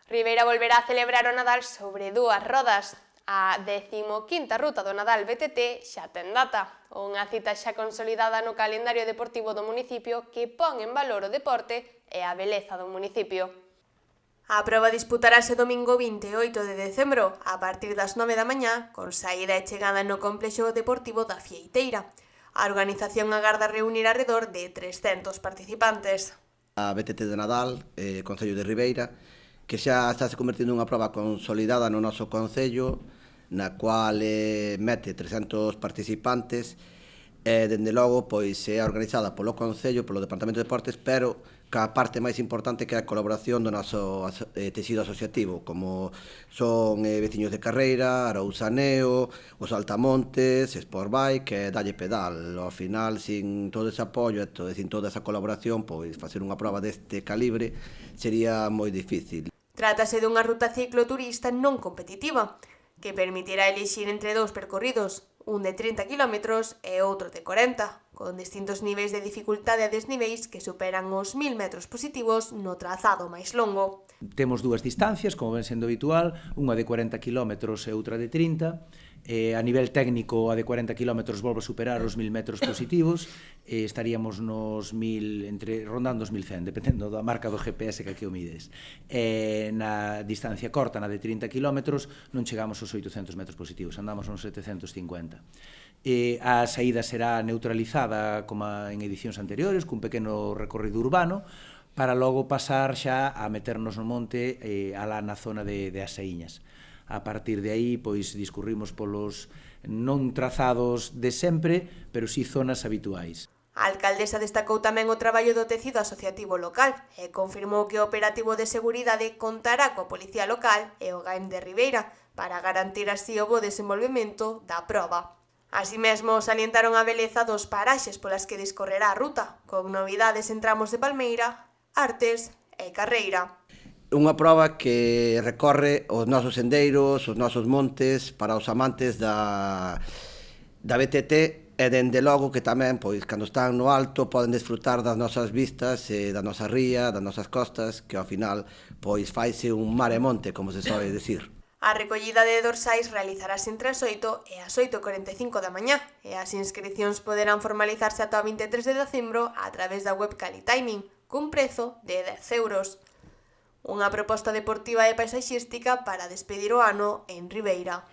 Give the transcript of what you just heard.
Ribeira volverá a celebrar o Nadal sobre dúas rodas. A 15ª ruta do Nadal BTT xa ten data, unha cita xa consolidada no calendario deportivo do municipio que pon en valor o deporte e a beleza do municipio. A proba disputarase domingo 28 de decembro, a partir das 9 da mañá, con saída e chegada no complexo deportivo da Fieiteira. A organización agarda reunir arredor de 300 participantes. A BTT de Nadal, Concello de Ribeira, que xa está se convertindo nunha proba consolidada no noso Concello, na cual mete 300 participantes, e, dende logo, pois é organizada polo Concello, polo Departamento de Deportes, pero ca parte máis importante que é a colaboración do noso tecido asociativo, como son veciños de carreira, Arousaneo, os Altamontes, Sportbike e Dalle Pedal. Ao final, sin todo ese apoio e sin toda esa colaboración, pois facer unha proba deste calibre sería moi difícil. Trátase dunha ruta cicloturista non competitiva, que permitirá elixir entre dous percorridos, un de 30 km e outro de 40, con distintos niveis de dificultade e desniveis que superan os 1000 metros positivos no trazado máis longo. Temos dúas distancias, como ven sendo habitual, unha de 40 km e outra de 30. A nivel técnico, a de 40 km volve a superar os 1000 metros positivos, estaríamos nos 1000, rondando os 1100, dependendo da marca do GPS que aquí o mides. Na distancia corta, na de 30 km, non chegamos aos 800 metros positivos, andamos uns 750. A saída será neutralizada como en edicións anteriores, cun pequeno recorrido urbano, para logo pasar xa a meternos no monte alá na zona de Aseiñas. A partir de aí, pois, discurrimos polos non trazados de sempre, pero si zonas habituais. A alcaldesa destacou tamén o traballo do tecido asociativo local e confirmou que o operativo de seguridade contará coa Policía Local e o GAEM de Ribeira para garantir así o bo desenvolvemento da proba. Así mesmo, salientaron a beleza dos paraxes polas que discorrerá a ruta, con novidades en tramos de Palmeira, Artes e Carreira. Unha proba que recorre os nosos sendeiros, os nosos montes, para os amantes da BTT, e dende logo que tamén, pois, cando están no alto, poden desfrutar das nosas vistas, da nosa ría, das nosas costas, que ao final, pois, faise un mar e monte, como se soe decir. A recollida de dorsais realizarase entre as 8 e as 8:45 da mañá, e as inscricións poderán formalizarse ata o 23 de decembro a través da web Calitiming, cun prezo de 10 euros. Unha proposta deportiva e paisaxística para despedir o ano en Ribeira.